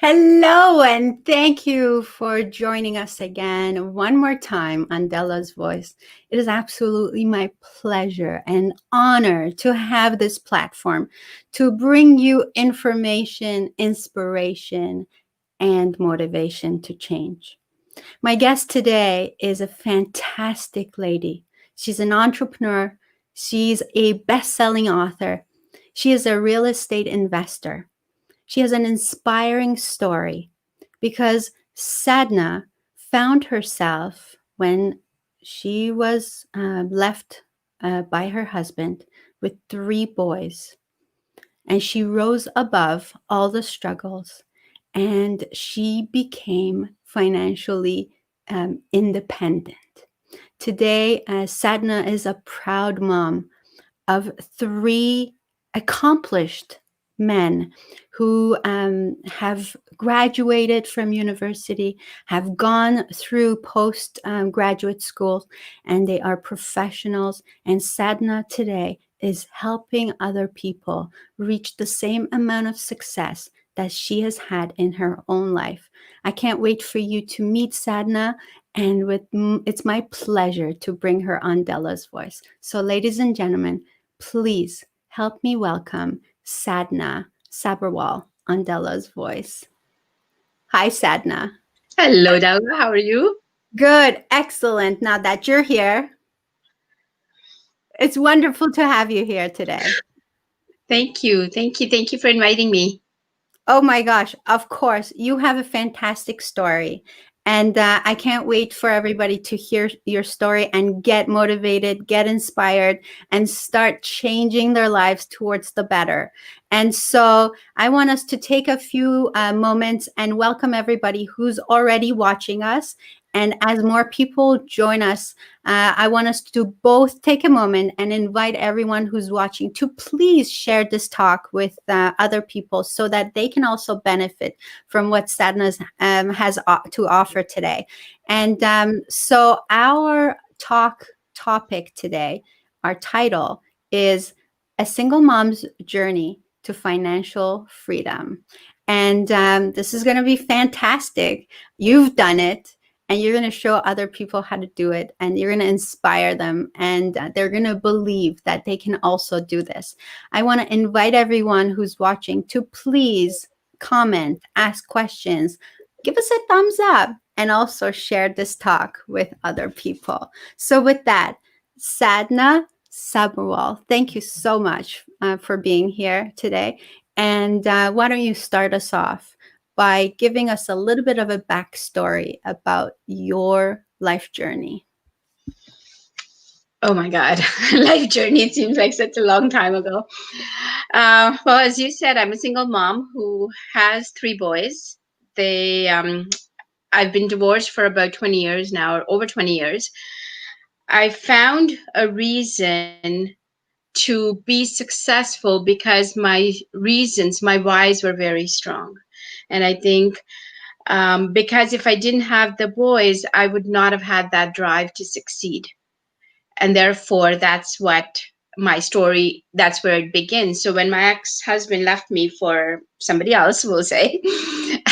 Hello, and thank you for joining us again one more time on Dela's Voice. It is absolutely my pleasure and honor to have this platform to bring you information, inspiration, and motivation to change. My guest today is a fantastic lady. She's an entrepreneur, she's a best selling author, she is a real estate investor. She has an inspiring story because Sadna found herself when she was left by her husband with 3 boys. And she rose above all the struggles and she became financially independent. Today, Sadna is a proud mom of 3 accomplished men who have graduated from university, have gone through graduate school, and they are professionals. And Sadhana today is helping other people reach the same amount of success that she has had in her own life. I can't wait for you to meet Sadhana, and it's my pleasure to bring her on Dela's Voice. So, ladies and gentlemen, please help me welcome Sadna Sabharwal on Dela's Voice. Hi, Sadna. Hello, Dela. How are you? Good, excellent. Now that you're here, it's wonderful to have you here today. Thank you. Thank you. Thank you for inviting me. Oh my gosh, of course. You have a fantastic story. And I can't wait for everybody to hear your story and get motivated, get inspired, and start changing their lives towards the better. And so I want us to take a few moments and welcome everybody who's already watching us. And as more people join us, I want us to both take a moment and invite everyone who's watching to please share this talk with other people so that they can also benefit from what Sadhana has to offer today. And so our topic today, our title is A Single Mom's Journey to Financial Freedom. And this is going to be fantastic. You've done it. And you're going to show other people how to do it, and you're going to inspire them, and they're going to believe that they can also do this. I want to invite everyone who's watching to please comment, ask questions, give us a thumbs up, and also share this talk with other people. So with that, Sadna Sabharwal, thank you so much for being here today. And why don't you start us off by giving us a little bit of a backstory about your life journey? Oh my God. Life journey. It seems like such a long time ago. Well, as you said, I'm a single mom who has 3 boys. I've been divorced for about 20 years now, or over 20 years. I found a reason to be successful because my reasons, my whys were very strong. And I think because if I didn't have the boys, I would not have had that drive to succeed. And therefore, that's what my story, that's where it begins. So when my ex-husband left me for somebody else, we'll say,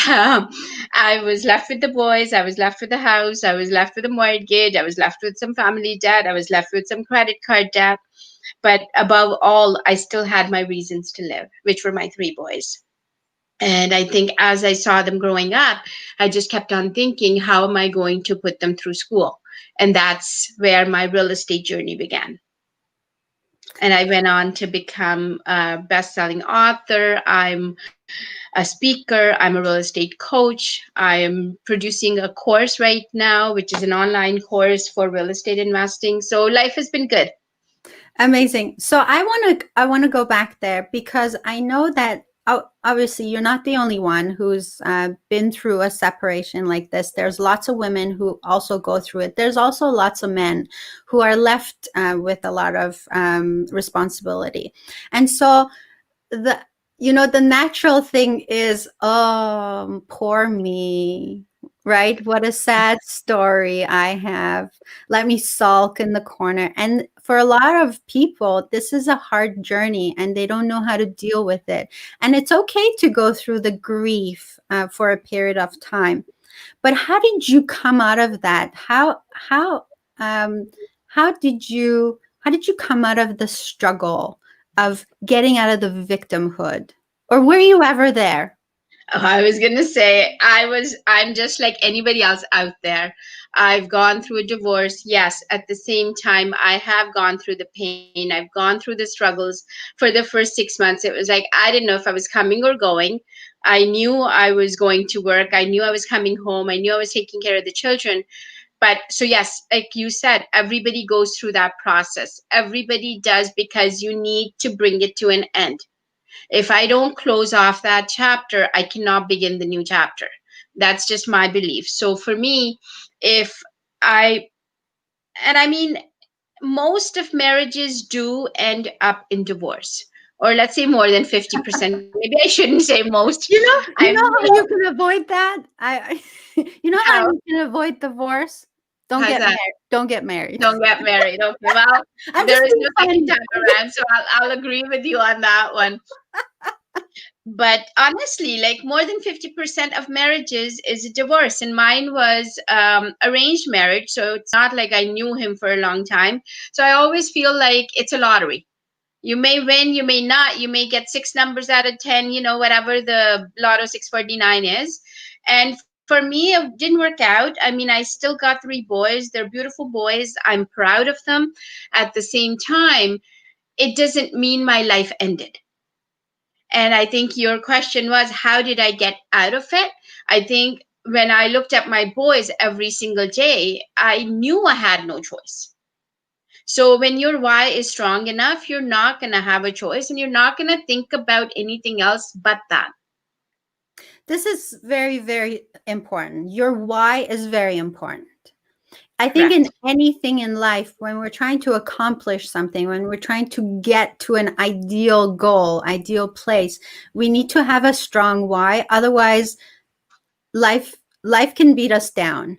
um, I was left with the boys, I was left with the house, I was left with a mortgage, I was left with some family debt, I was left with some credit card debt. But above all, I still had my reasons to live, which were my 3 boys. And I think as I saw them growing up, I just kept on thinking, how am I going to put them through school? And that's where my real estate journey began. And I went on to become a best-selling author. I'm a speaker. I'm a real estate coach. I am producing a course right now, which is an online course for real estate investing. So life has been good. Amazing. So I want to go back there because I know that obviously you're not the only one who's been through a separation like this. There's lots of women who also go through it. There's also lots of men who are left with a lot of responsibility. And so the natural thing is, oh, poor me, right? What a sad story I have. Let me sulk in the corner. And for a lot of people, this is a hard journey and they don't know how to deal with it. And it's okay to go through the grief for a period of time. But how did you come out of that? Um, how did you come out of the struggle of getting out of the victimhood? Or were you ever there? Oh, I was going to say, I'm just like anybody else out there. I've gone through a divorce. Yes. At the same time, I have gone through the pain. I've gone through the struggles for the first 6 months. It was like, I didn't know if I was coming or going. I knew I was going to work. I knew I was coming home. I knew I was taking care of the children. But so, yes, like you said, everybody goes through that process. Everybody does, because you need to bring it to an end. If I don't close off that chapter, I cannot begin the new chapter. That's just my belief. So for me, if I, and I mean, most of marriages do end up in divorce, or let's say more than 50%. Maybe I shouldn't say most. You know, I'm you know how you can avoid that? You know how how, you can avoid divorce? Don't how's get that? married. Don't get married. Don't get married. Okay, well, I'm there just is being no second funny. time around, so I'll agree with you on that one. But honestly, like more than 50% of marriages is a divorce, and mine was arranged marriage, so it's not like I knew him for a long time. So I always feel like it's a lottery. You may win, you may not, you may get six numbers out of 10, whatever the lotto 649 is. And for me, it didn't work out. I mean, I still got three boys. They're beautiful boys. I'm proud of them. At the same time, it doesn't mean my life ended. And I think your question was, how did I get out of it? I think when I looked at my boys every single day, I knew I had no choice. So when your why is strong enough, you're not going to have a choice, and you're not going to think about anything else but that. This is very, very important. Your why is very important. I think in Correct. anything in life, when we're trying to accomplish something, when we're trying to get to an ideal goal, ideal place, we need to have a strong why. Otherwise, life life can beat us down.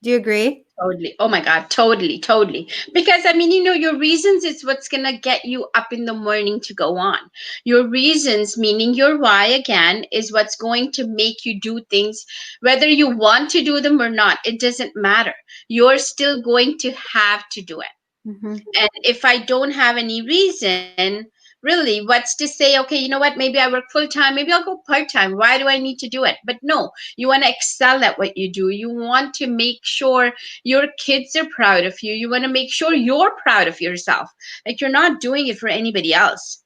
Do you agree? Totally. Oh my God, totally, totally. Because I mean, your reasons is what's going to get you up in the morning to go on. Your reasons, meaning your why again, is what's going to make you do things, whether you want to do them or not. It doesn't matter. You're still going to have to do it. Hmm. And if I don't have any reason, really, what's to say, okay, you know what, maybe I work full time, maybe I'll go part time. Why do I need to do it? But no, you want to excel at what you do. You want to make sure your kids are proud of you. You want to make sure you're proud of yourself. Like you're not doing it for anybody else,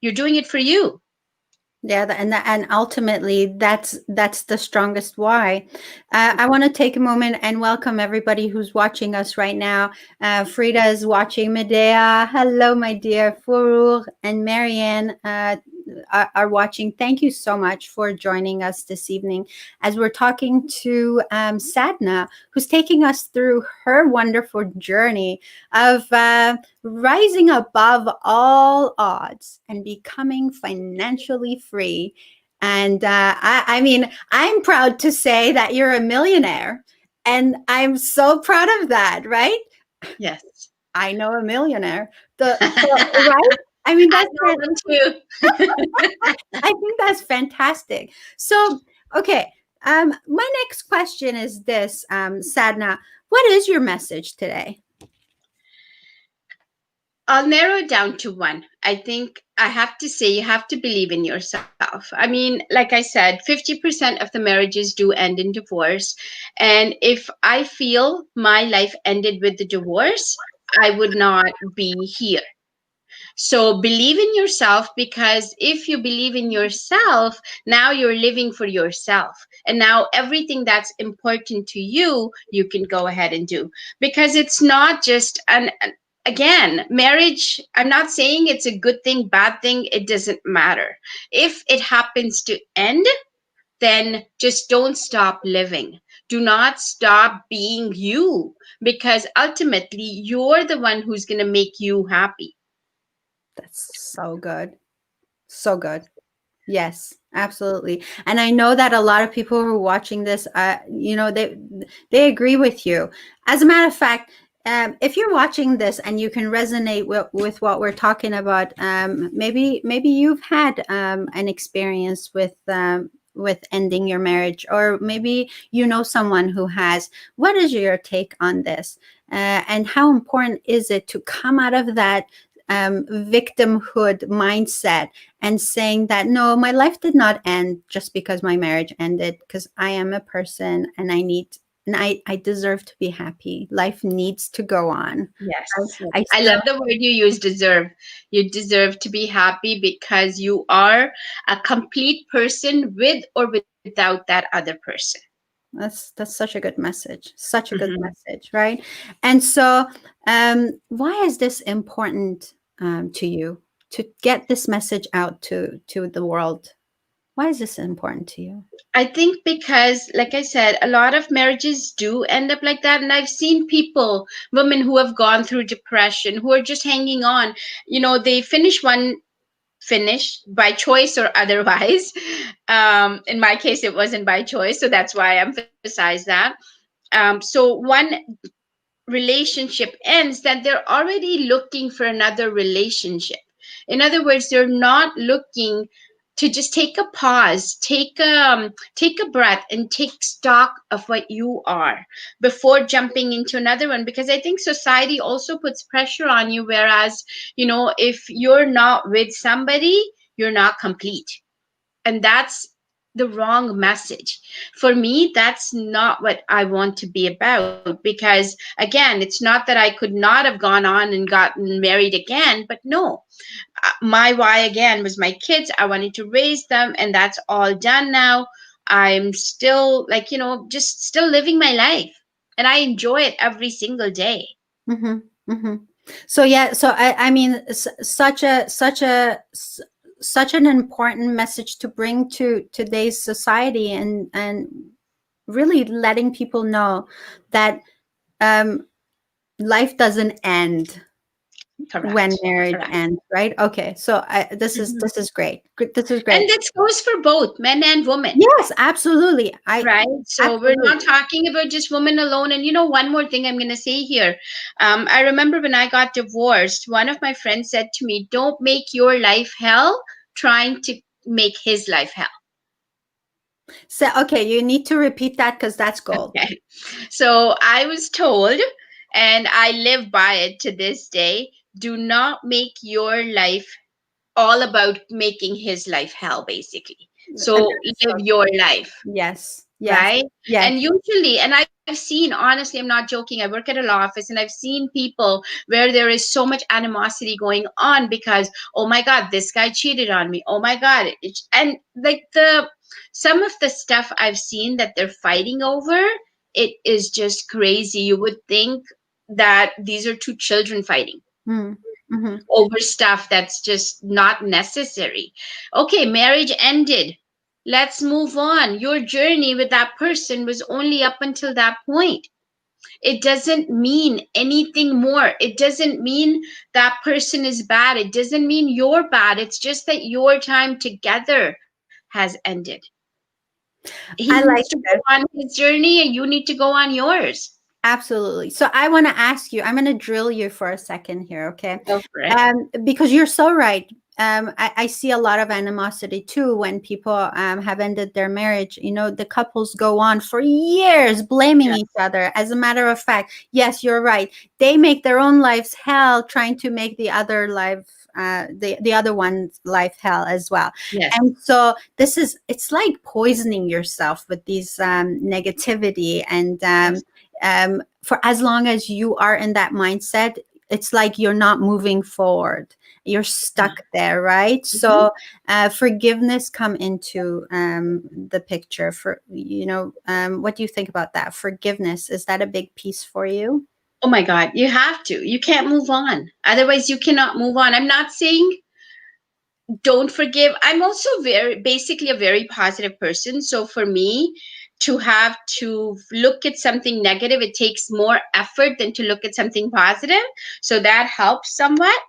you're doing it for you. Yeah, and ultimately, that's the strongest why. I want to take a moment and welcome everybody who's watching us right now. Frida is watching. Medea, hello, my dear. Furur and Marianne are watching. Thank you so much for joining us this evening as we're talking to Sadna, who's taking us through her wonderful journey of rising above all odds and becoming financially free. And I mean, I'm proud to say that you're a millionaire. And I'm so proud of that, right? Yes. I know a millionaire. I Right? I mean, that's know them too. I think that's fantastic. So, okay, my next question is this, Sadna, what is your message today? I'll narrow it down to one. I think I have to say you have to believe in yourself. I mean, like I said, 50% of the marriages do end in divorce. And if I feel my life ended with the divorce, I would not be here. So believe in yourself, because if you believe in yourself, now you're living for yourself. And now everything that's important to you, you can go ahead and do. Because it's not just again, marriage, I'm not saying it's a good thing, bad thing, it doesn't matter. If it happens to end, then just don't stop living. Do not stop being you, because ultimately you're the one who's going to make you happy. That's so good. So good. Yes, absolutely. And I know that a lot of people who are watching this, they agree with you. As a matter of fact, if you're watching this and you can resonate with what we're talking about, maybe you've had an experience with ending your marriage, or maybe you know someone who has. What is your take on this? And how important is it to come out of that victimhood mindset and saying that no, my life did not end just because my marriage ended, because I am a person and I deserve to be happy. Life needs to go on. Yes. I I still love the word you use, deserve. You deserve to be happy because you are a complete person with or without that other person. that's such a good message. Such a good Mhm. message, right? And so, why is this important to you, to get this message out to the world? Why is this important to you? I think because, like I said, a lot of marriages do end up like that. And I've seen people, women who have gone through depression, who are just hanging on. They finish by choice or otherwise. In my case, it wasn't by choice. So that's why I emphasize that. So one relationship ends, that they're already looking for another relationship. In other words, they're not looking to just take a pause, take a breath, and take stock of what you are before jumping into another one. Because I think society also puts pressure on you, whereas if you're not with somebody, you're not complete, and that's the wrong message. For me, that's not what I want to be about, because again, it's not that I could not have gone on and gotten married again, but no. My why again was my kids. I wanted to raise them, and that's all done now. I'm still, like, just still living my life, and I enjoy it every single day. Mm-hmm. Mm-hmm. So yeah, so I mean, such an important message to bring to today's society, and really letting people know that um, life doesn't end when Correct. marriage Correct. ends, right? Okay, so Mhm. this is great. This is And great. this goes for both men and women. Yes, absolutely. I Right. So we're not absolutely. talking about just women alone. And one more thing I'm going to say here. I remember when I got divorced, one of my friends said to me, "Don't make your life hell trying to make his life hell." So okay, you need to repeat that because that's gold. Okay. So I was told, and I live by it to this day, do not make your life all about making his life hell, basically. And So that's live so your life. yes, yes, Right? yes. And usually, and I've seen, honestly, I'm not joking, I work at a law office, and I've seen people where there is so much animosity going on because, oh my God, this guy cheated on me. Oh my God. And like some of the stuff I've seen that they're fighting over, it is just crazy. You would think that these are two children fighting Mm, mhm. over stuff that's just not necessary. Okay, marriage ended. Let's move on. Your journey with that person was only up until that point. It doesn't mean anything more. It doesn't mean that person is bad. It doesn't mean you're bad. It's just that your time together has ended. He I needs like to go this. on his journey, and you need to go on yours. Absolutely. So I want to ask you, I'm going to drill you for a second here, okay? Go for it. Because you're so right. I see a lot of animosity too when people have ended their marriage. You know, the couples go on for years blaming each Yes. other. As a matter of fact, yes, you're right. They make their own lives hell trying to make the other life, the other one's life hell as well. Yes. And so it's like poisoning yourself with these negativity and Yes. for as long as you are in that mindset, it's like you're not moving forward, you're stuck there, right? Mhm. So forgiveness come into the picture. For what do you think about that? Forgiveness, is that a big piece for you? Oh my God, you have to. You can't move on. Otherwise, you cannot move on. I'm not saying don't forgive. I'm also basically a very positive person. So for me to have to look at something negative, it takes more effort than to look at something positive. So that helps somewhat.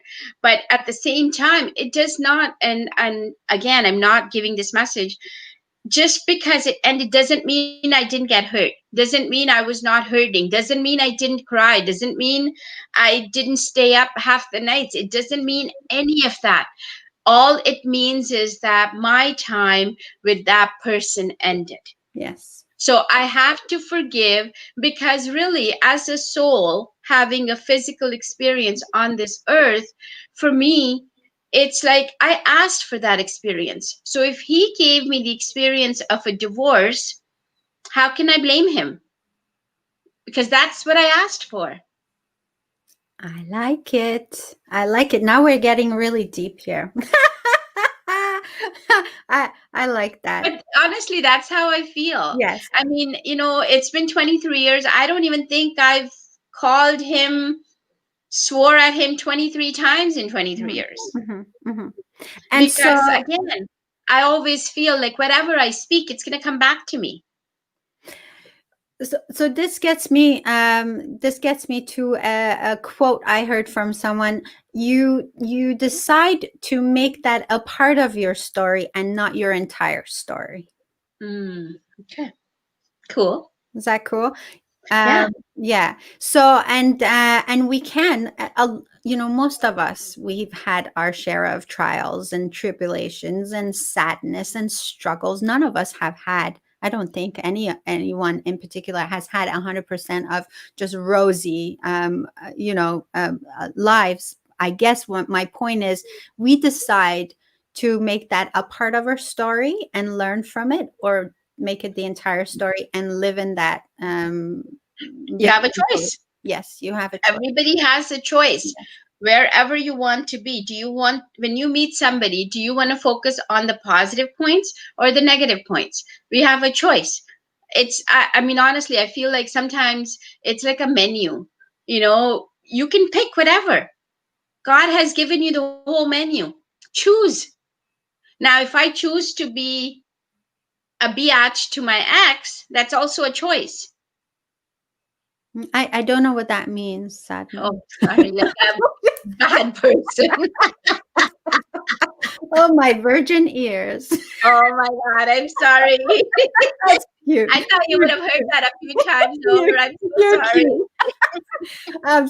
But at the same time, it does not. And again, I'm not giving this message. just because it ended doesn't mean I didn't get hurt, doesn't mean I was not hurting, doesn't mean I didn't cry, doesn't mean I didn't stay up half the nights. It doesn't mean any of that. All it means is that my time with that person ended. Yes. So I have to forgive, because really, as a soul having a physical experience on this earth, for me, it's like I asked for that experience. So if he gave me the experience of a divorce, how can I blame him? Because that's what I asked for. I like it. I like it. Now we're getting really deep here. I like that. But honestly, that's how I feel. Yes. I mean, it's been 23 years. I don't even think I've called him, swore at him 23 times in 23 Mhm, years. mhm, mhm. And so, Because again, I always feel like whatever I speak, it's going to come back to me. so this gets me to a quote I heard from someone. You decide to make that a part of your story and not your entire story. Okay, cool. Is that cool? Yeah. Yeah. So and we can, most of us, we've had our share of trials and tribulations and sadness and struggles. None of us have had. I don't think anyone in particular has had 100% of just rosy, lives. I guess what my point is, we decide to make that a part of our story and learn from it, or make it the entire story and live in that You have a victimhood. choice. Yes, you have a choice. Everybody has a choice. Yes. Wherever you want to be, do you want, when you meet somebody, do you want to focus on the positive points or the negative points? We have a choice. I mean, honestly, I feel like sometimes it's like a menu. You can pick whatever. God has given you the whole menu. Choose. Now, if I choose to be a biatch to my ex, that's also a choice. I don't know what that means, Sadna. Oh, sorry, like a bad person. Oh, my virgin ears. Oh my God, I'm sorry. That's cute. I thought you You're would have heard cute. that a few times You're, over. I'm so you're sorry. cute.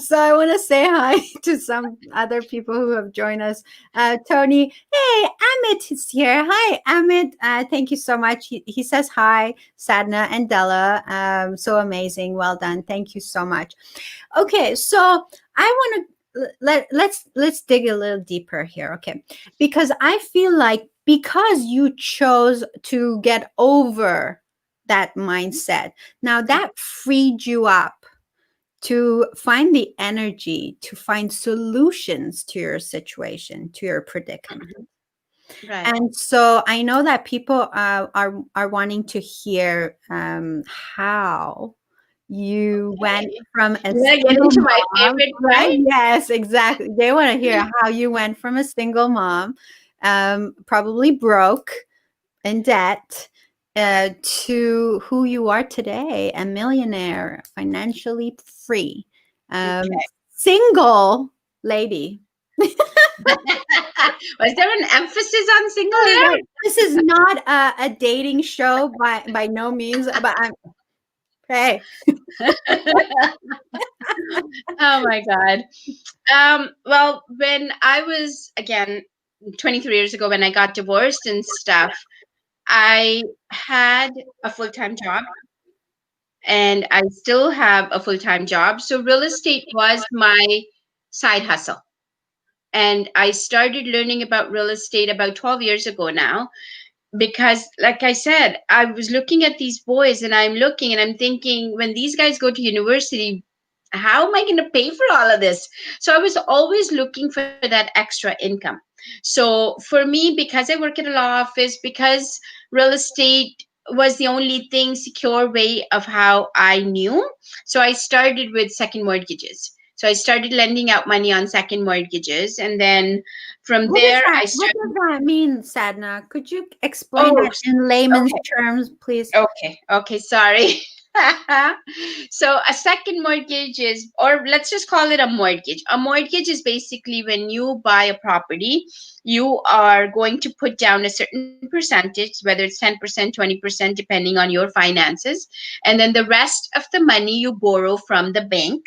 So I want to say hi to some other people who have joined us. Tony, hey, Amit is here. Hi, Amit. Thank you so much. He says hi, Sadna and Dela. So amazing. Well done. Thank you so much. Okay, so I want to let's dig a little deeper here, okay? Because I feel like, because you chose to get over that mindset, now that freed you up to find the energy to find solutions to your situation, to your predicament. Mhm. Right. And so I know that people are wanting to hear how you went Okay. from a You want to get single into my mom, favorite right? part? Yes, exactly. They want to hear how you went from a single mom, probably broke, in debt, to who you are today, a millionaire, financially free, um, Okay. single lady. Was there an emphasis on single Oh, there? right. This is not a dating show by no means, but I'm hey. Oh my God. Well, when I was, again, 23 years ago, when I got divorced and stuff, I had a full-time job, and I still have a full-time job. So real estate was my side hustle. And I started learning about real estate about 12 years ago now, because like I said, I was looking at these boys, and I'm thinking, when these guys go to university, how am I going to pay for all of this? So I was always looking for that extra income. So for me, because I work at a law office, because real estate was the only thing secure way of how I knew, so I started with second mortgages. So I started lending out money on second mortgages, and then from What does there that I what started. does that mean, Sadna? Could you explain Oh, that in layman's okay. terms, please? Okay, sorry. So a second mortgage is, or let's just call it a mortgage. A mortgage is basically when you buy a property, you are going to put down a certain percentage, whether it's 10%, 20%, depending on your finances. And then the rest of the money you borrow from the bank.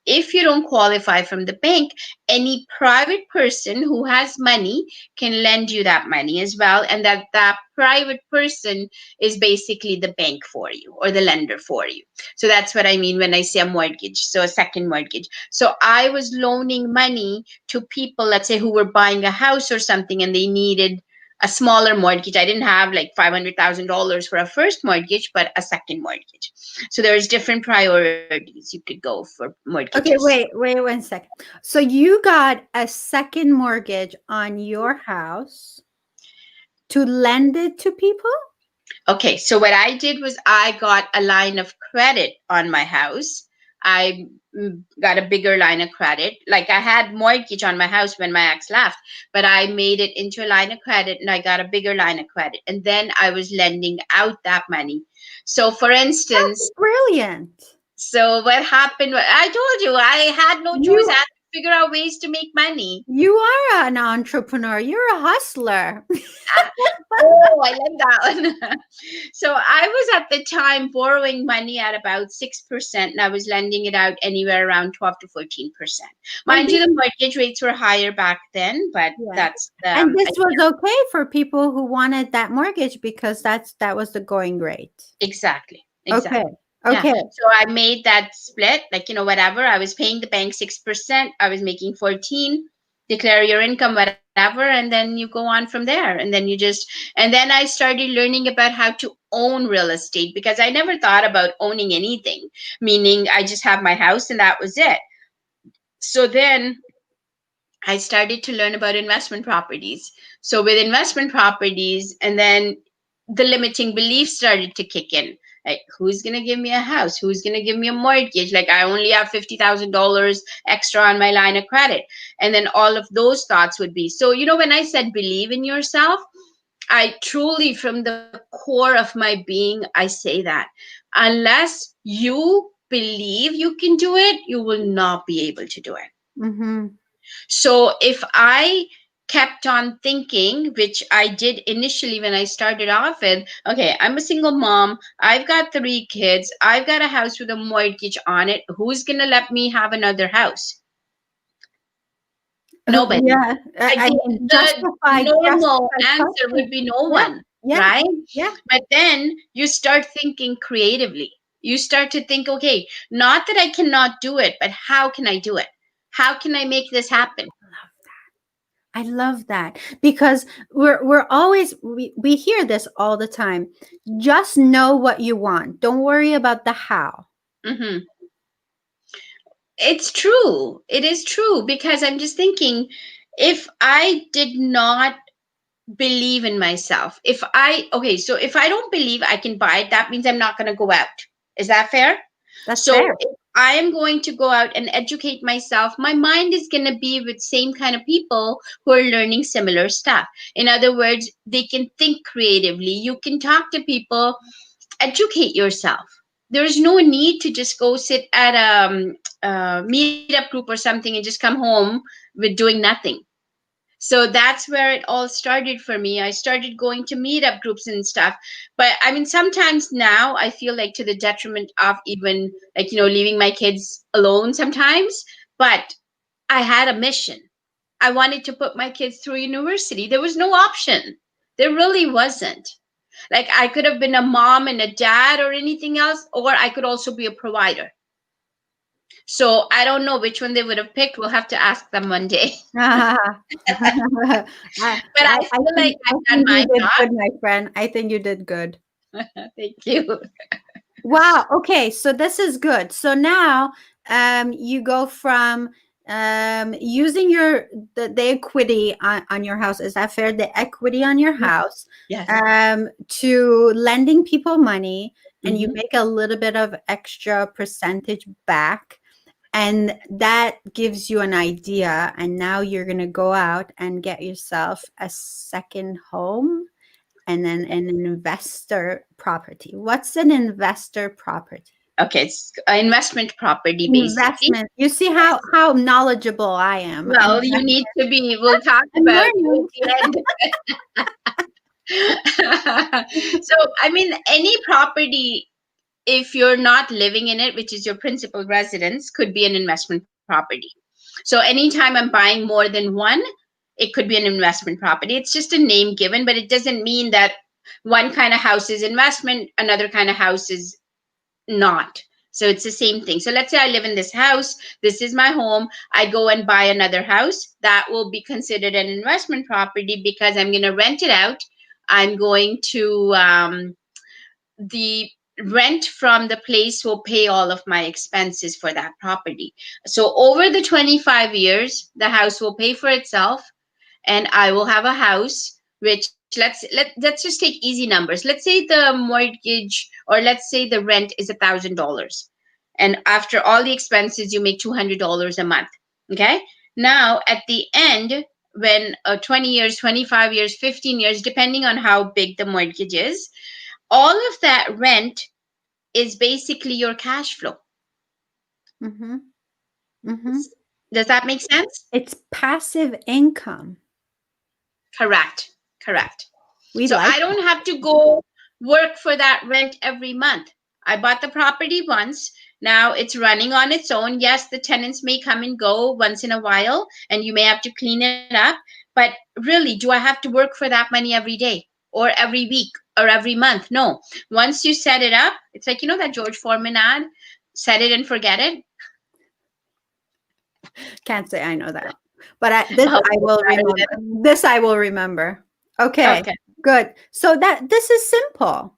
If you don't qualify from the bank, any private person who has money can lend you that money as well. And that private person is basically the bank for you or the lender for you. So that's what I mean when I say a mortgage. So a second mortgage. So I was loaning money to people, let's say, who were buying a house or something and they needed a smaller mortgage. I didn't have like $500,000 for a first mortgage, but a second mortgage. So there's different priorities you could go for Okay, mortgages. wait 1 second. So you got a second mortgage on your house to lend it to people? Okay, so what I did was I got a line of credit on my house. I got a bigger line of credit. Like I had mortgage on my house when my ex left, but I made it into a line of credit and I got a bigger line of credit. And then I was lending out that money. So for That's instance, brilliant. so what happened? I told you I had no choice. I You had to figure out ways to make money. you are an entrepreneur. You're a hustler. Oh, I love that one. So I was at the time borrowing money at about 6%, and I was lending it out anywhere around 12 to 14%. And Mind you, the mortgage rates were higher back then, but yeah. that's And this was okay for people who wanted that mortgage because that was the going rate. exactly, Okay. exactly. Yeah. Okay. So I made that split, like, whatever. I was paying the bank 6%, I was making 14, declare your income, whatever, and then you go on from there. And then and then I started learning about how to own real estate because I never thought about owning anything, meaning I just have my house and that was it. So then I started to learn about investment properties. So with investment properties, and then the limiting beliefs started to kick in. Like, who's gonna give me a house? Who's gonna give me a mortgage? Like, I only have $50,000 extra on my line of credit, and then all of those thoughts would be. So when I said believe in yourself, I truly, from the core of my being, I say that unless you believe you can do it, you will not be able to do it. Mhm. So if I kept on thinking, which I did initially when I started off with, okay, I'm a single mom, I've got 3 kids, I've got a house with a mortgage on it. Who's going to let me have another house? Nobody. Yeah. I The, mean, the normal justify answer would question. be no Yeah. one, Yeah. right? Yeah. But then you start thinking creatively. You start to think, okay, not that I cannot do it, but how can I do it? How can I make this happen? I love that because we're always we hear this all the time. Just know what you want. Don't worry about the how. Hmm. It's true. It is true because I'm just thinking if I did not believe in myself, okay, so if I don't believe I can buy it, that means I'm not going to go out. Is that fair? That's So fair. if I am going to go out and educate myself, my mind is going to be with same kind of people who are learning similar stuff. In other words, they can think creatively. You can talk to people, educate yourself. There's no need to just go sit at a meetup group or something and just come home with doing nothing. So that's where it all started for me. I started going to meetup groups and stuff. But I mean, sometimes now I feel like to the detriment of even like, leaving my kids alone sometimes. But I had a mission. I wanted to put my kids through university. There was no option. There really wasn't. Like I could have been a mom and a dad or anything else, or I could also be a provider. So I don't know which one they would have picked. We'll have to ask them one day. I, But I feel like I I've done think my you did good, my friend. I think you did good. job. Thank you. Wow. Okay. So this is good. So now you go from using the equity on your house. Is that fair? The equity on your house Yes. to lending people money, and you Hmm. make a little bit of extra percentage back. And that gives you an idea. And now you're going to go out and get yourself a second home and then an investor property. What's an investor property? Okay, it's investment property basically. Investment. You see how knowledgeable I am. Well, you need to be. We'll talk I'm about you learning. at the end. So, I mean, any property, if you're not living in it, which is your principal residence, could be an investment property. So, anytime I'm buying more than one, it could be an investment property. It's just a name given, but it doesn't mean that one kind of house is investment, another kind of house is not. So it's the same thing. So let's say I live in this house, this is my home, I go and buy another house, that will be considered an investment property because I'm going to rent it out. I'm going to, the rent from the place will pay all of my expenses for that property. So over the 25 years, the house will pay for itself, and I will have a house which let's just take easy numbers. Let's say the mortgage, or let's say the rent is $1,000, and after all the expenses, you make $200 a month. Okay. Now at the end, when 20 years, 25 years, 15 years, depending on how big the mortgage is, all of that rent is basically your cash flow. Mm-hmm. Mm-hmm. Does that make sense? It's passive income. Correct. Correct. We So like I don't have to go work for that rent every month. I bought the property once. Now it's running on its own. Yes, the tenants may come and go once in a while, and you may have to clean it up. But really, do I have to work for that money every day or every week or every month? No. Once you set it up, it's like, that George Foreman ad, set it and forget it. Can't say I know that, but this Oh, I will remember. This I will remember. Okay, okay. good. So this is simple.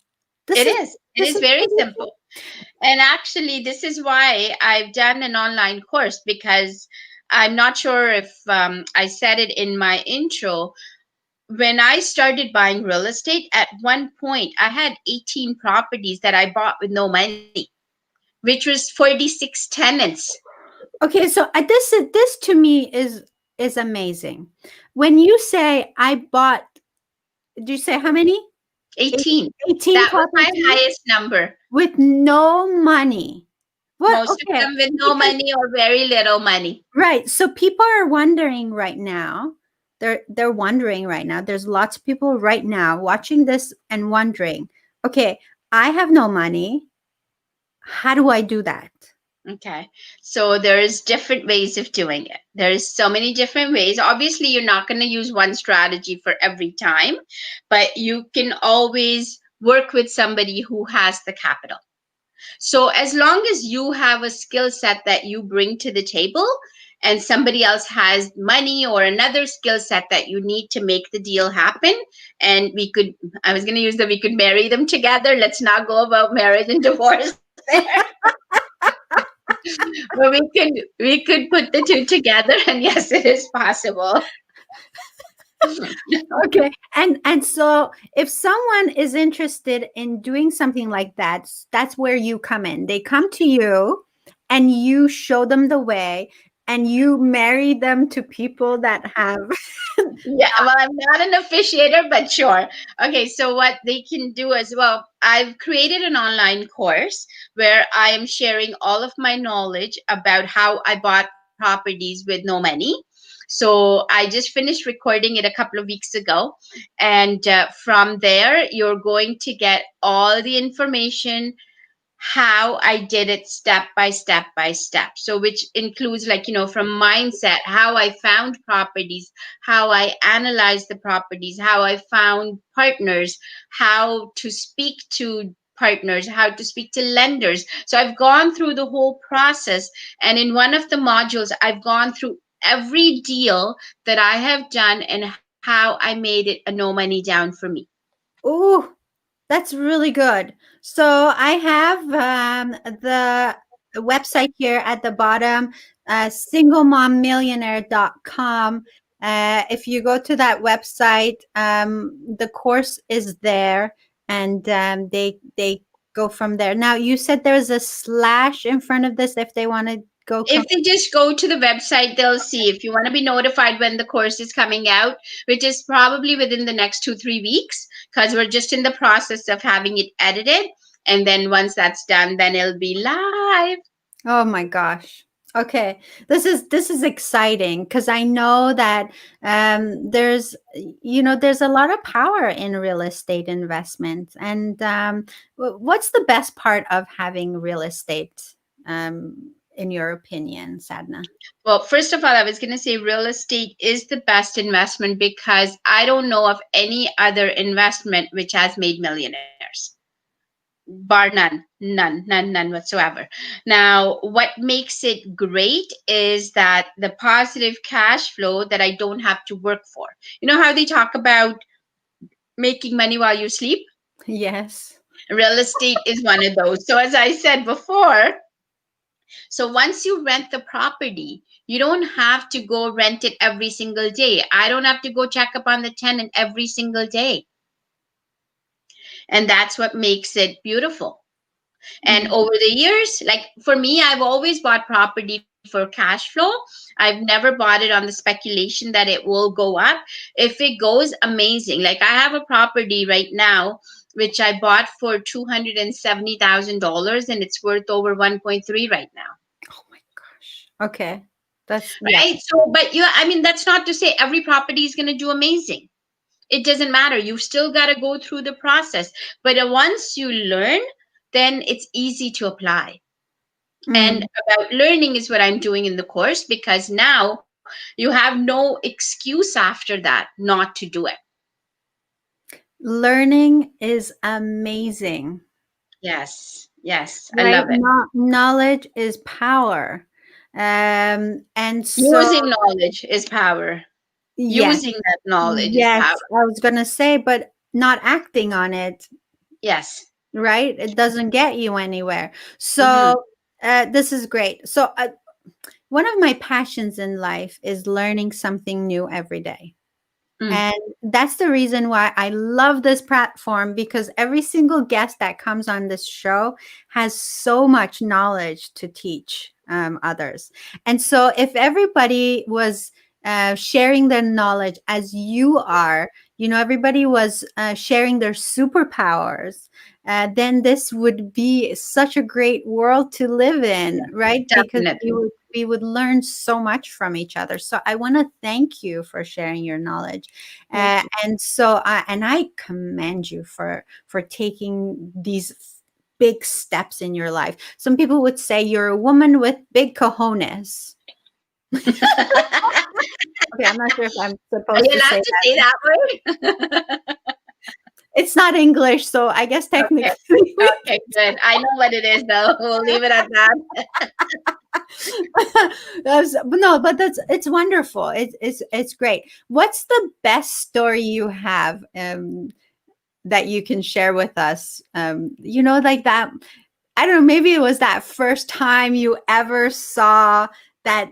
It is. It This is is very simple. And actually, this is why I've done an online course, because I'm not sure if I said it in my intro. When I started buying real estate, at one point, I had 18 properties that I bought with no money, which was 46 tenants. okay. So this to me is amazing. When you say I bought, do you say how many? 18. 18 That was my properties highest number. with no money. What? Most of Okay. them with no Because money or very little money. right. So people are wondering right now. They're wondering right now. There's lots of people right now watching this and wondering, okay, I have no money. How do I do that? Okay. So there's different ways of doing it. There's so many different ways. Obviously, you're not going to use one strategy for every time, but you can always work with somebody who has the capital. So as long as you have a skill set that you bring to the table, and somebody else has money or another skill set that you need to make the deal happen, and I was going to use we could marry them together. Let's not go about marriage and divorce there. But we could put the two together, and yes, it is possible. Okay. And so if someone is interested in doing something like that, that's where you come in. They come to you and you show them the way and you marry them to people that have Yeah, well, I'm not an officiator, but sure. Okay, so what they can do as well, I've created an online course where I am sharing all of my knowledge about how I bought properties with no money. So I just finished recording it a couple of weeks ago. And from there, you're going to get all the information, how I did it step by step by step. So, which includes, like, from mindset, how I found properties, how I analyzed the properties, how I found partners, how to speak to partners, how to speak to lenders. So, I've gone through the whole process. And in one of the modules, I've gone through every deal that I have done and how I made it a no money down for me. oh, that's really good. So I have the website here at the bottom, singlemommillionaire.com. If you go to that website, the course is there, and they go from there. Now, you said there's a slash in front of this if they want to go If they just go to the website, they'll see. If you want to be notified when the course is coming out, which is probably within the next 2-3 weeks, because we're just in the process of having it edited. And then once that's done, then it'll be live. Oh my gosh. Okay. This is exciting because I know that there's there's a lot of power in real estate investment. And what's the best part of having real estate in your opinion, Sadna? Well, first of all, I was going to say real estate is the best investment because I don't know of any other investment which has made millionaires. Bar none whatsoever. Now, what makes it great is that the positive cash flow that I don't have to work for. You know how they talk about making money while you sleep? Yes. Real estate is one of those. So, as I said before, so once you rent the property, you don't have to go rent it every single day. I don't have to go check up on the tenant every single day. And that's what makes it beautiful. And Mhm. over the years, like for me, I've always bought property for cash flow. I've never bought it on the speculation that it will go up. If it goes, amazing. Like I have a property right now which I bought for $270,000 and it's worth over 1.3 right now. Oh my gosh. Okay. That's yeah. Right? So, but you, I mean, that's not to say every property is going to do amazing. It doesn't matter. You still got to go through the process. But once you learn, then it's easy to apply. And Mm. about learning is what I'm doing in the course because now you have no excuse after that not to do it. Learning is amazing. Yes, yes, I Right? love it. Knowledge is power. And so, Using knowledge is power. yes, Using that knowledge is yes, power. I was going to say, but not acting on it, Yes. right? It doesn't get you anywhere. Mm-hmm. So, this is great. So, one of my passions in life is learning something new every day. Mm. And that's the reason why I love this platform because every single guest that comes on this show has so much knowledge to teach others. And so, if everybody was sharing their knowledge as you are, everybody was sharing their superpowers, then this would be such a great world to live in, right? Because Definitely. we would learn so much from each other. So I want to thank you for sharing your knowledge, Thank you. and so I commend you for taking these big steps in your life. Some people would say you're a woman with big cojones. Okay, I'm not sure if I'm Are supposed you to allowed say to that. say that word? It's not English, so I guess Okay. technically we Okay, good. I know what it is, though. We'll leave it at that. no, but it's wonderful. It's great. What's the best story you have that you can share with us? Like that. I don't know. Maybe it was that first time you ever saw that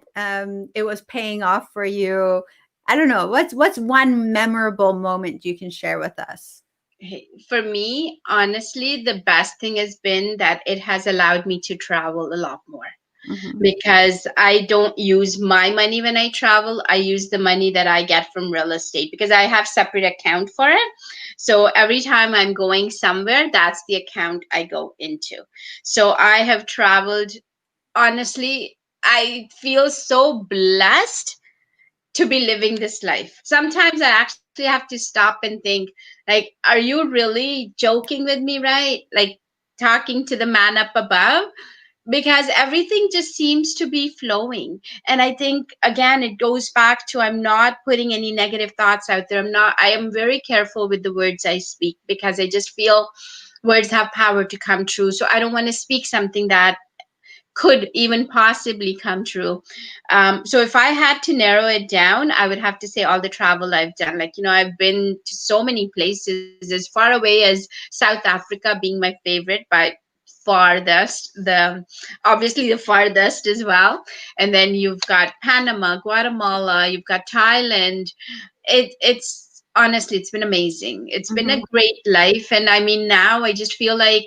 it was paying off for you. I don't know. What's one memorable moment you can share with us? Hey, for me, honestly, the best thing has been that it has allowed me to travel a lot more Hmm. because I don't use my money when I travel. I use the money that I get from real estate because I have separate account for it. So every time I'm going somewhere, that's the account I go into. So I have traveled, honestly, I feel so blessed to be living this life. Sometimes I actually have to stop and think, like, are you really joking with me, right? Like talking to the man up above? Because everything just seems to be flowing. And I think again it goes back to I'm not putting any negative thoughts out there. I am very careful with the words I speak because I just feel words have power to come true. So I don't want to speak something that could even possibly come true. So if I had to narrow it down, I would have to say all the travel I've done. Like, I've been to so many places as far away as South Africa being my favorite, but farthest, the obviously the farthest as well. And then you've got Panama, Guatemala, you've got Thailand. It's honestly, it's been amazing. It's been Mhm. a great life. And I mean, now I just feel like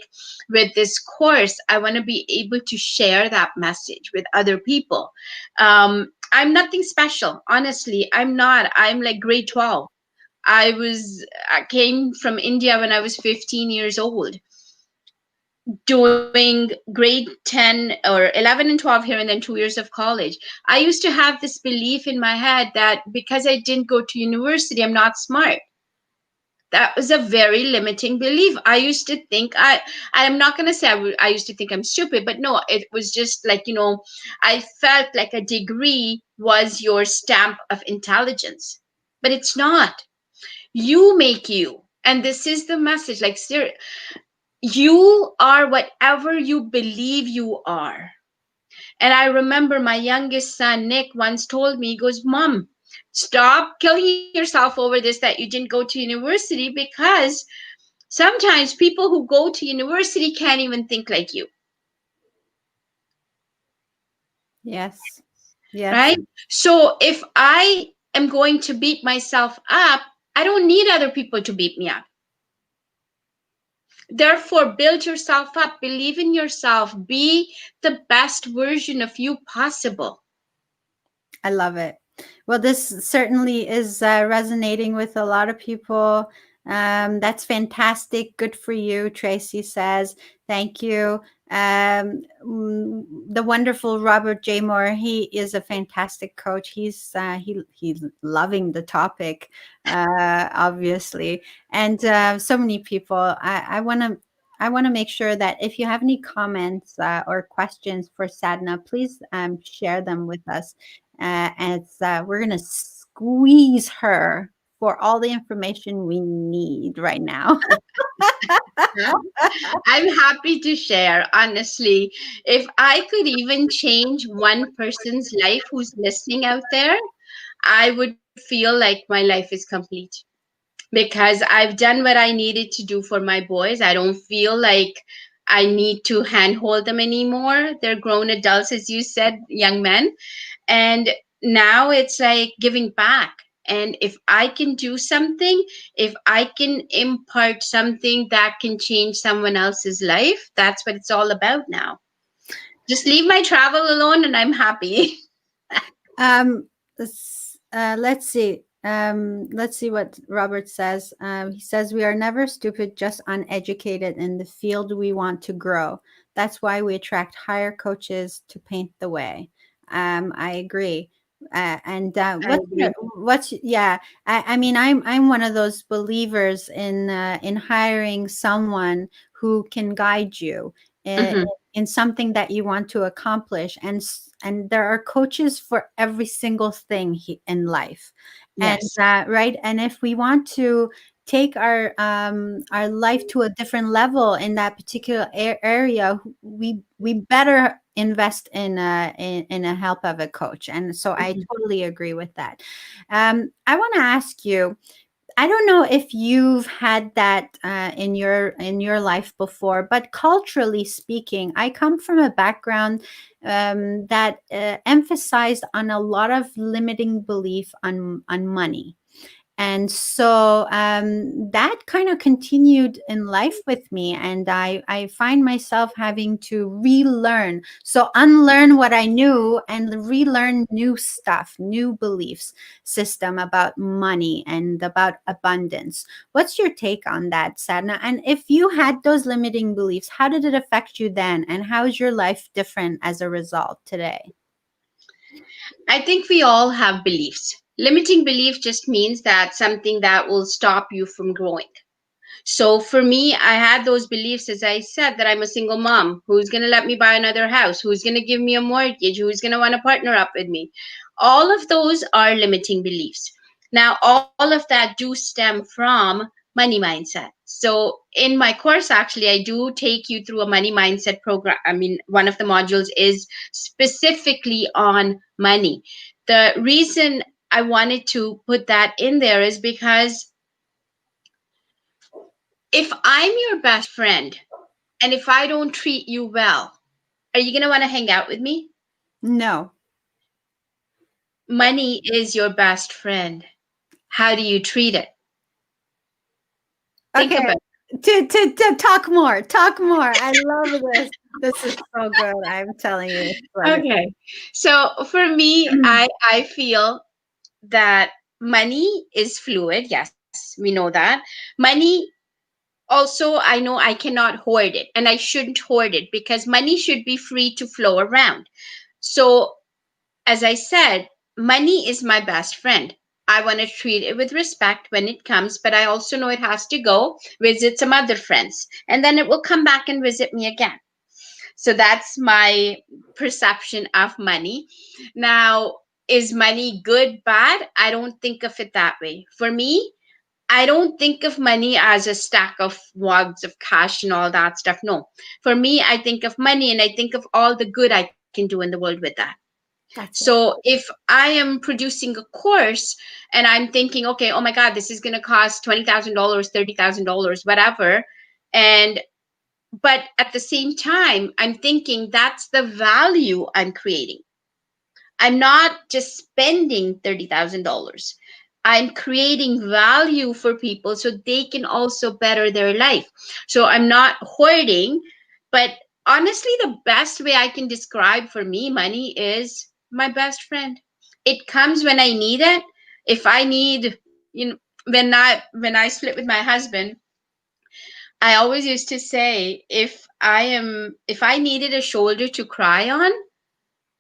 with this course, I want to be able to share that message with other people. I'm nothing special. Honestly, I'm not. I'm like grade 12. I came from India when I was 15 years old, doing grade 10 or 11 and 12 here, and then 2 years of college. I used to have this belief in my head that because I didn't go to university, I'm not smart. That was a very limiting belief. I used to think I'm not going to say I used to think I'm stupid, but no, it was just like, I felt like a degree was your stamp of intelligence, but it's not. You make you. And this is the message, like, you are whatever you believe you are. And I remember my youngest son, Nick, once told me, he goes, Mom, stop killing yourself over this that you didn't go to university, because sometimes people who go to university can't even think like you, Yes. Yes. right? So if I am going to beat myself up, I don't need other people to beat me up. Therefore, build yourself up, believe in yourself, be the best version of you possible. I love it. Well, this certainly is resonating with a lot of people. That's fantastic. Good for you, Tracy says. Thank you. The wonderful Robert J. Moore, he is a fantastic coach. He's loving the topic, obviously, and so many people. I want to make sure that if you have any comments or questions for Sadna, please share them with us, as we're going to squeeze her for all the information we need right now. I'm happy to share, honestly. If I could even change one person's life who's listening out there, I would feel like my life is complete, because I've done what I needed to do for my boys. I don't feel like I need to handhold them anymore. They're grown adults, as you said, young men. And now it's like giving back. And if I can do something, if I can impart something that can change someone else's life, that's what it's all about now. Just leave my travel alone and I'm happy. Let's see. Let's see what Robert says. He says, we are never stupid, just uneducated in the field we want to grow. That's why we attract higher coaches to paint the way. I agree. And I agree. yeah, I mean, I'm one of those believers in hiring someone who can guide you uh, Hmm. in something that you want to accomplish, and there are coaches for every single thing in life, and Yes. right, and if we want to take our life to a different level in that particular area, we better invest in a help of a coach, and so I Mhm. totally agree with that. I want to ask you, I don't know if you've had that in your life before, but culturally speaking, I come from a background that emphasized on a lot of limiting belief on money, and so that kind of continued in life with me, and I find myself having to relearn, so unlearn what I knew and relearn new stuff, new beliefs system about money and about abundance. What's your take on that, Sadna? And if you had those limiting beliefs, how did it affect you then, and how is your life different as a result today? I think we all have beliefs. Limiting belief just means that something that will stop you from growing. So for me, I had those beliefs, as I said, that I'm a single mom. Who's going to let me buy another house? Who's going to give me a mortgage? Who's going to want to partner up with me? All of those are limiting beliefs. Now, all of that do stem from money mindset. So in my course, actually, I do take you through a money mindset program. I mean, one of the modules is specifically on money. The reason I wanted to put that in there is because if I'm your best friend and if I don't treat you well, are you going to want to hang out with me? No. Money is your best friend. How do you treat it? Think Okay. about To talk more. Talk more. I love this. This is so good. I'm telling you, it's it. pleasure. Okay. So for me, I feel that money is fluid. Yes, we know that. Money also, I know I cannot hoard it, and I shouldn't hoard it because money should be free to flow around. So, as I said, money is my best friend. I want to treat it with respect when it comes, but I also know it has to go visit some other friends, and then it will come back and visit me again. So that's my perception of money. Now, is money good, bad? I don't think of it that way. For me, I don't think of money as a stack of wads of cash and all that stuff. No. For me, I think of money and I think of all the good I can do in the world with that. That's it. So if I am producing a course and I'm thinking, okay, oh my God, this is going to cost $20,000, $30,000, whatever. And but at the same time, I'm thinking that's the value I'm creating. I'm not just spending $30,000. I'm creating value for people so they can also better their life. So I'm not hoarding, but honestly, the best way I can describe for me money is my best friend. It comes when I need it. If I need, when I split with my husband, I always used to say if I needed a shoulder to cry on,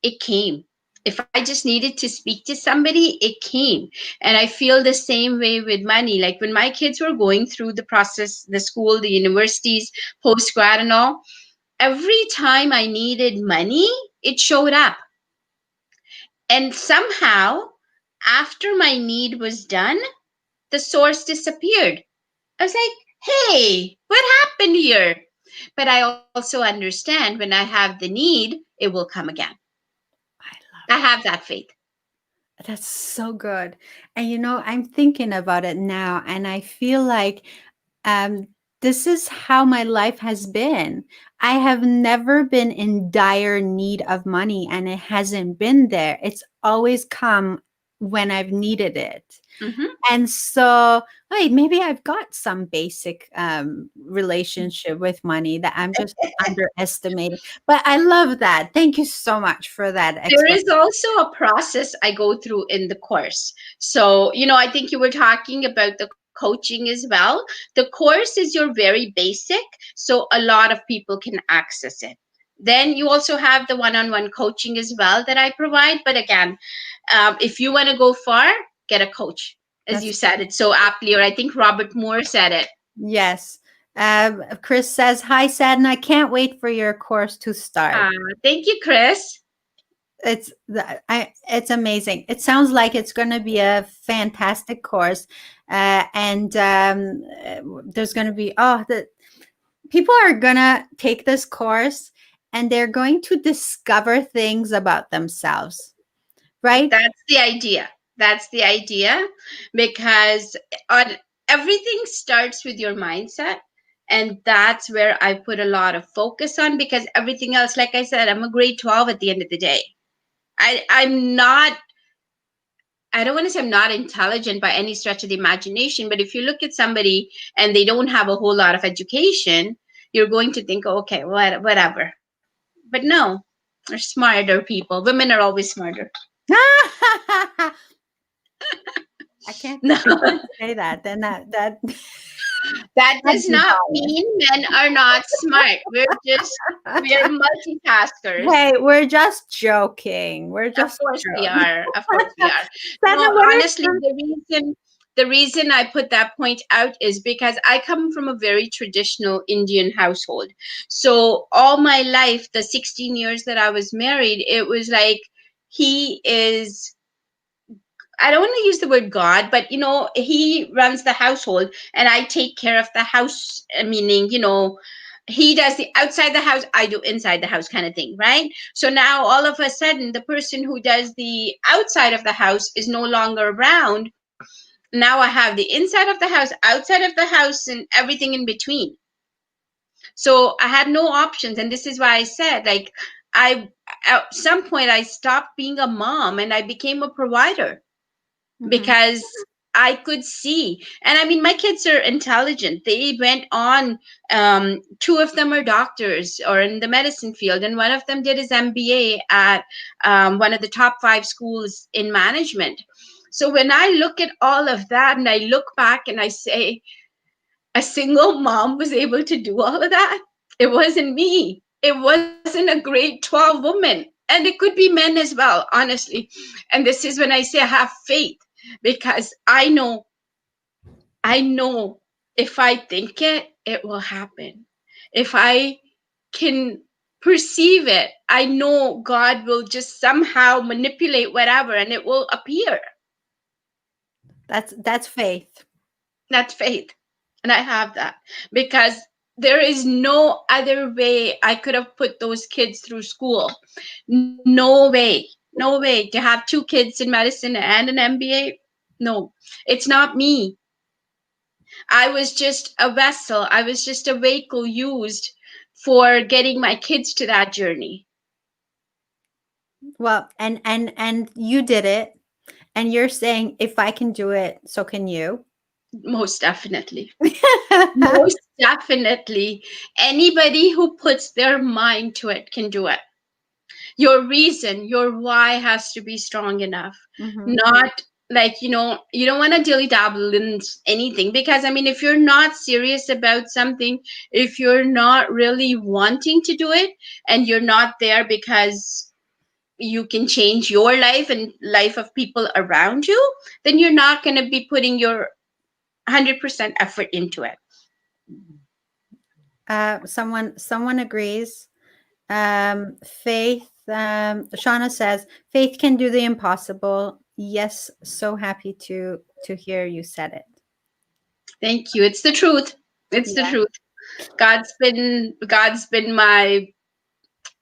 it came. If I just needed to speak to somebody, it came. And I feel the same way with money. Like when my kids were going through the process, the school, the universities, post grad, and all, every time I needed money, it showed up. And somehow, after my need was done, the source disappeared. I was like, hey, what happened here? But I also understand when I have the need, it will come again. I I love have that faith. it. That's so good. And I'm thinking about it now, and I feel like um, this is how my life has been. I have never been in dire need of money, and it hasn't been there. It's always come when I've needed it. Hmm. And so, wait, maybe I've got some basic relationship with money that I'm just underestimating. But I love that. Thank you so much for that There explanation. is also a process I go through in the course. So, I think you were talking about the coaching as well. The course is your very basic, so a lot of people can access it. Then you also have the one on one coaching as well that I provide. But again, if you want to go far, get a coach. As you That's said it so aptly, or I think Robert Moore said it. yes. Chris says, "Hi, Sadna. I can't wait for your course to start." Uh, Thank you, Chris. It's amazing. It sounds like it's going to be a fantastic course, and there's going to be the people are going to take this course, and they're going to discover things about themselves, right? That's the idea. That's the idea because on everything starts with your mindset. And that's where I put a lot of focus on because everything else, like I said, I'm a grade 12 at the end of the day. I'm not, I don't want to say I'm not intelligent by any stretch of the imagination, but if you look at somebody and they don't have a whole lot of education, you're going to think, oh, okay, whatever. But no, they're smarter people. Women are always smarter. I can't. No. I can't say that. Then that That that'd does be not biased. mean men are not smart. We're multitaskers. Hey, we're just joking. We're Of just course we joking. are. Of course we are. Sana, No, what are honestly, some? the reason I put that point out is because I come from a very traditional Indian household. So all my life, the 16 years that I was married, it was like he is, I don't want to use the word God, but he runs the household and I take care of the house, meaning, he does the outside the house, I do inside the house kind of thing, right? So now all of a sudden, the person who does the outside of the house is no longer around. Now I have the inside of the house, outside of the house, and everything in between. So I had no options. And this is why I said, like, at some point, I stopped being a mom and I became a provider Mhm. because I could see. And I mean, my kids are intelligent. They went on, two of them are doctors or in the medicine field, and one of them did his MBA at one of the top five schools in management. So when I look at all of that and I look back and I say, a single mom was able to do all of that. It wasn't me. It wasn't a grade 12 woman. And it could be men as well, honestly. And this is when I say I have faith, because I know if I think it, it will happen. If I can perceive it, I know God will just somehow manipulate whatever and it will appear. That's faith. That's faith. And I have that because there is no other way I could have put those kids through school. No way. No way. To have two kids in medicine and an MBA? No, it's not me. I was just a vessel. I was just a vehicle used for getting my kids to that journey. Well, and you did it, and you're saying if I can do it, so can you. Most definitely. Most definitely. Anybody who puts their mind to it can do it. Your reason, your why has to be strong enough. Mhm. Not like, you don't want to dilly dabble in anything, because I mean, if you're not serious about something, if you're not really wanting to do it, and you're not there because you can change your life and life of people around you, then you're not going to be putting your 100% effort into it. Someone agrees. Faith. Shauna says faith can do the impossible. Yes, so happy to hear you said it. Thank you. It's the truth. It's the Yeah. truth. God's been my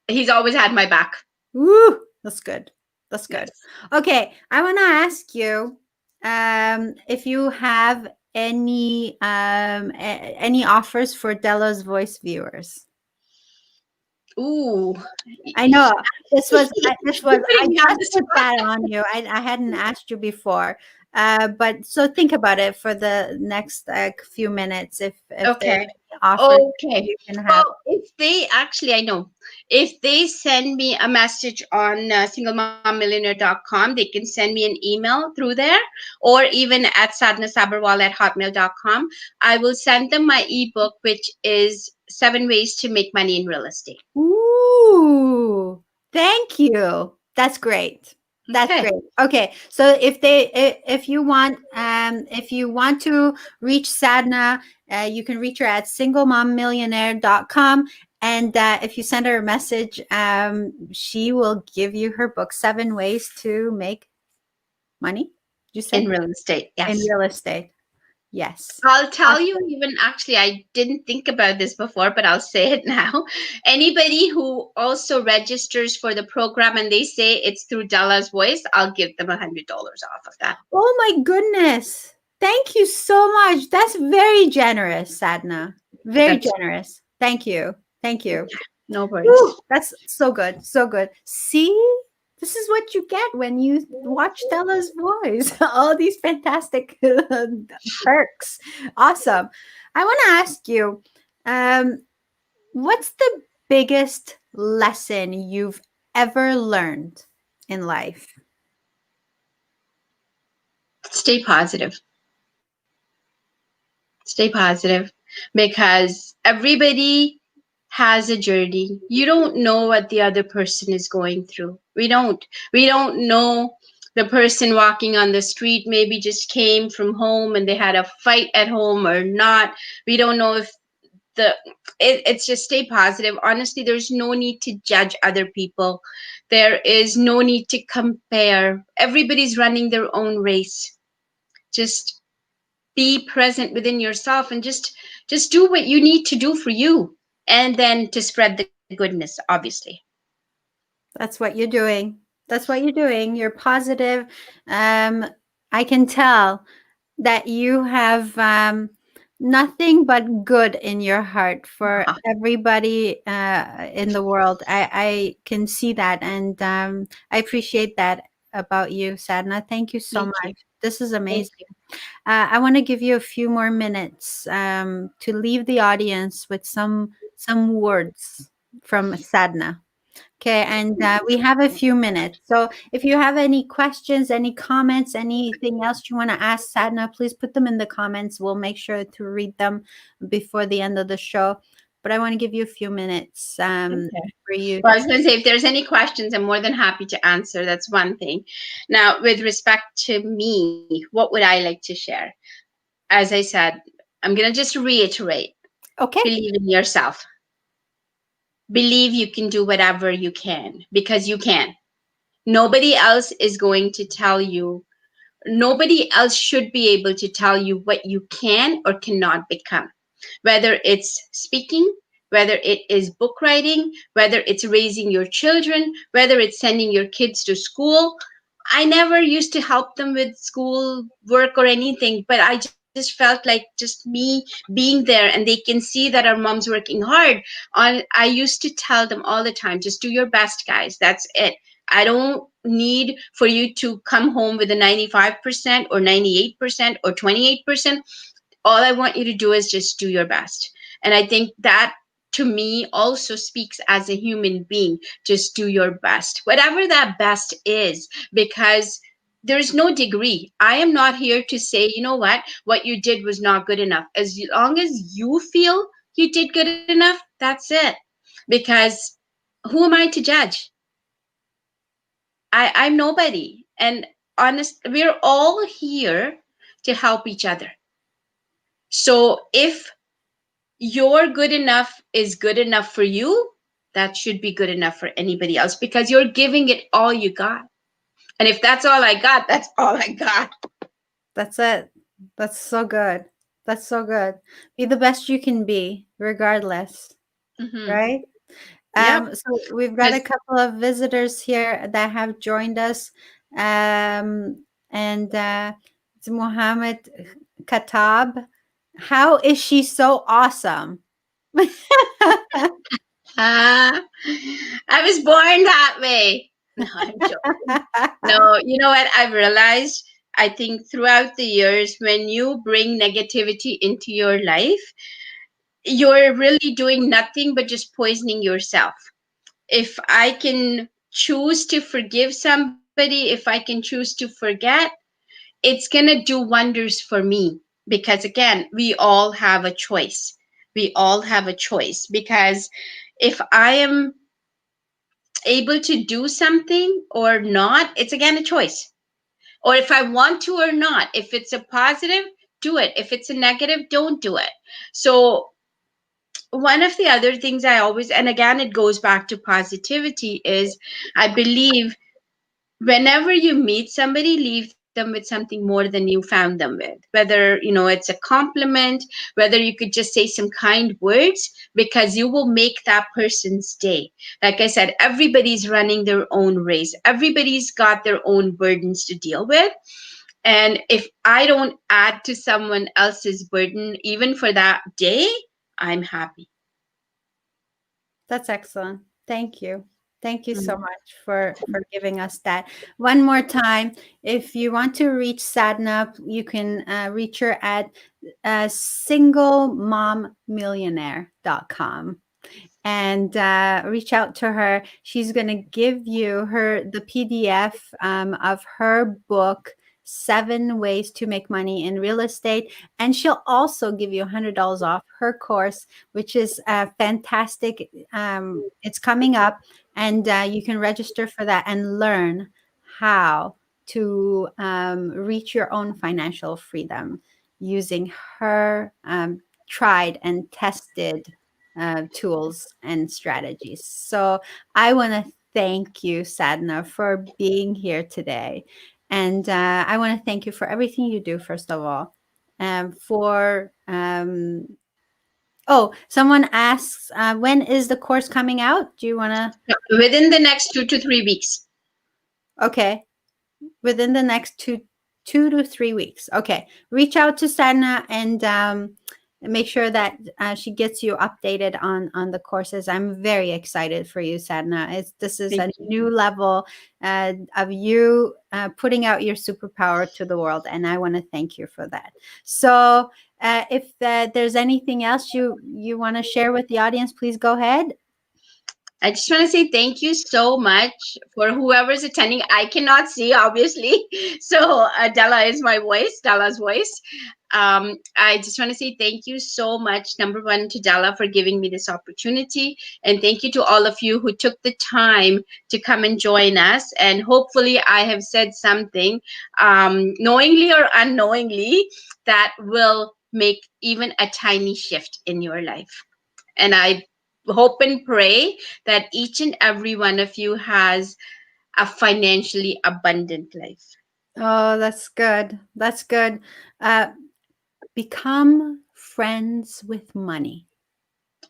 he's always had my back. Woo, that's good. That's good. Yes. Okay, I want to ask you if you have any offers for Della's Voice viewers. Ooh. I know this was You're I putting me on just the put spot. that on you. I hadn't asked you before, but so think about it for the next few minutes. If there are Okay. any offers Okay. you can have. Well, if they actually, I know, if they send me a message on singlemommillionaire.com, they can send me an email through there, or even at sadnasabharwal@hotmail.com. I will send them my ebook, which is 7 Ways to Make Money in Real Estate. Ooh, thank you. That's great. That's Okay. great. Okay, so if you want to reach Sadna, you can reach her at singlemommillionaire.com. And if you send her a message, she will give you her book, 7 Ways to Make Money. You In say real estate. in Yes. real estate. Yes. I'll tell you, Awesome. even actually, I didn't think about this before, but I'll say it now. Anybody who also registers for the program and they say it's through Dela's Voice, I'll give them $100 off of that. Oh my goodness. Thank you so much. That's very generous, Sadna. Very That's generous. Thank you. Thank you. no worries. Woo, that's so good. So good. See, this is what you get when you watch Stella's Voice. All these fantastic perks. Awesome. I want to ask you, um, what's the biggest lesson you've ever learned in life? Stay positive. Stay positive, because everybody has a journey. You don't know what the other person is going through. We don't. We don't know. The person walking on the street maybe just came from home and they had a fight at home or not. We don't know if it's just stay positive. Honestly, there's no need to judge other people. There is no need to compare. Everybody's running their own race. Just be present within yourself and just do what you need to do for you, and then to spread the goodness, obviously. That's what you're doing. That's what you're doing. You're positive. Um, I can tell that you have nothing but good in your heart for Ah, everybody in the world. I can see that, and I appreciate that about you, Sadna. Thank you so thank you. much. This is Thank amazing. you. I want to give you a few more minutes to leave the audience with some words from Sadna. Okay, and we have a few minutes. So if you have any questions, any comments, anything else you want to ask Sadna, please put them in the comments. We'll make sure to read them before the end of the show. But I want to give you a few minutes Okay. for you. Well, I was going to say, if there's any questions, I'm more than happy to answer. That's one thing. Now, with respect to me, what would I like to share? As I said, I'm going to just reiterate, Okay, believe in yourself. Believe you can do whatever you can, because you can. Nobody else is going to tell you, nobody else should be able to tell you what you can or cannot become. Whether it's speaking, whether it is book writing, whether it's raising your children, whether it's sending your kids to school. I never used to help them with school work or anything, but I just felt like just me being there, and they can see that our mom's working hard. I used to tell them all the time, just do your best, guys. That's it. I don't need for you to come home with a 95% or 98% or 28%. All I want you to do is just do your best. And I think that to me also speaks as a human being. Just do your best, whatever that best is, because there's no degree. I am not here to say, you know what you did was not good enough. As long as you feel you did good enough, that's it. Because who am I to judge? I'm nobody. And honest, we're all here to help each other. So if your good enough is good enough for you, that should be good enough for anybody else, because you're giving it all you got. And if that's all I got, that's all I got. that's it. That's so good. That's so good. Be the best you can be, regardless, Mm-hmm. right? Yep. So we've got a Because couple of visitors here that have joined us. And it's Mohammed Katab. How is she so awesome? I was born that way. No, I'm joking. No, you know what? I've realized, I think throughout the years, when you bring negativity into your life, you're really doing nothing but just poisoning yourself. If I can choose to forgive somebody, if I can choose to forget, it's going to do wonders for me. Because again, we all have a choice. We all have a choice. Because if I am able to do something or not, it's again a choice. Or if I want to or not, if it's a positive, do it. If it's a negative, don't do it. So one of the other things I always, and again, it goes back to positivity, is I believe whenever you meet somebody, leave them with something more than you found them with. Whether, it's a compliment, whether you could just say some kind words, because you will make that person's day. Like I said, everybody's running their own race. Everybody's got their own burdens to deal with. And if I don't add to someone else's burden, even for that day, I'm happy. That's excellent. Thank you. Thank you so Mhm. much for giving us that. One more time, if you want to reach Sadna, you can reach her at singlemommillionaire.com and reach out to her. She's going to give you the PDF of her book, 7 Ways to Make Money in Real Estate. And she'll also give you $100 off her course, which is fantastic. It's coming up, and you can register for that and learn how to reach your own financial freedom using her tried and tested tools and strategies. So I want to thank you, Sadna, for being here today. And I want to thank you for everything you do, first of all. Someone asks, when is the course coming out? Do you want to? Within the next 2 to 3 weeks. Okay, within the next 2 to 3 weeks. Okay, reach out to Sadna and make sure that she gets you updated on the courses. I'm very excited for you, Sadna. This is Thank a you. new level of you putting out your superpower to the world, and I want to thank you for that. So, if there's anything else you want to share with the audience, please go ahead. I just want to say thank you so much for whoever's attending. I cannot see, obviously. So, Della is my voice, Della's voice. I just want to say thank you so much, number one, to Della for giving me this opportunity. And thank you to all of you who took the time to come and join us. And hopefully, I have said something, knowingly or unknowingly, that will make even a tiny shift in your life. And I hope and pray that each and every one of you has a financially abundant life. Oh, that's good. That's good. Uh, become friends with money.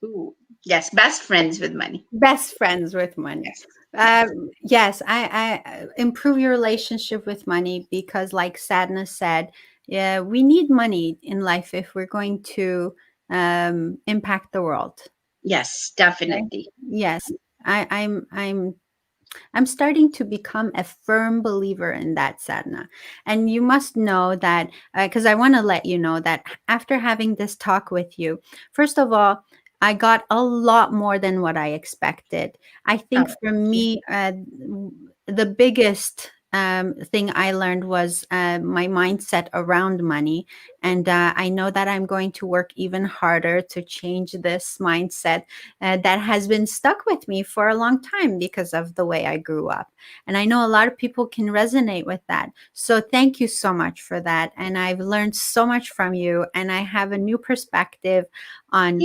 Ooh. Yes, best friends with money. Best friends with money. Yes. Yes. Yes, I improve your relationship with money because, like Sadna said, yeah, we need money in life if we're going to impact the world. Yes, Okay? definitely. Yes, I'm starting to become a firm believer in that, Sadhana. And you must know that, because I want to let you know that after having this talk with you, first of all, I got a lot more than what I expected. I think Oh, for thank you. me, the biggest thing I learned was my mindset around money. And I know that I'm going to work even harder to change this mindset that has been stuck with me for a long time because of the way I grew up. And I know a lot of people can resonate with that. So thank you so much for that. And I've learned so much from you. And I have a new perspective on,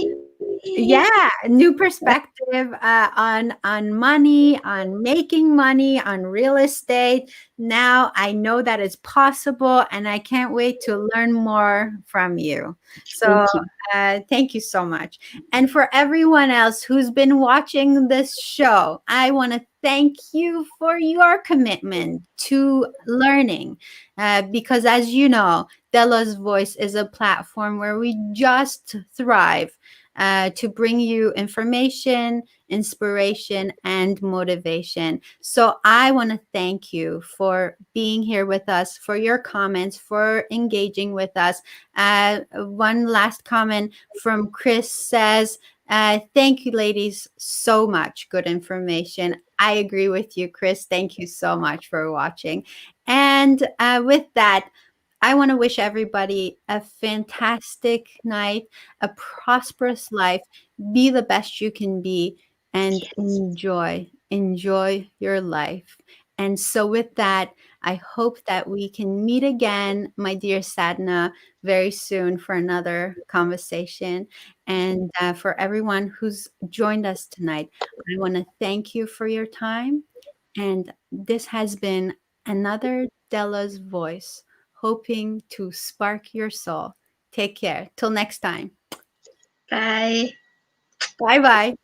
yeah, new perspective on money, on making money, on real estate. Now I know that it's possible, and I can't wait to learn more from you. So Thank you. thank you so much. And for everyone else who's been watching this show, I want to thank you for your commitment to learning, because as you know, Dela's Voice is a platform where we just thrive to bring you information, inspiration, and motivation. So I want to thank you for being here with us, for your comments, for engaging with us. One last comment from Chris says, thank you, ladies, so much. Good information. I agree with you, Chris. Thank you so much for watching. And with that, I want to wish everybody a fantastic night, a prosperous life. Be the best you can be and Yes. enjoy your life. And so, with that, I hope that we can meet again, my dear Sadna, very soon for another conversation. And for everyone who's joined us tonight, I want to thank you for your time. And this has been another Della's Voice, hoping to spark your soul. Take care. Till next time. Bye. Bye bye.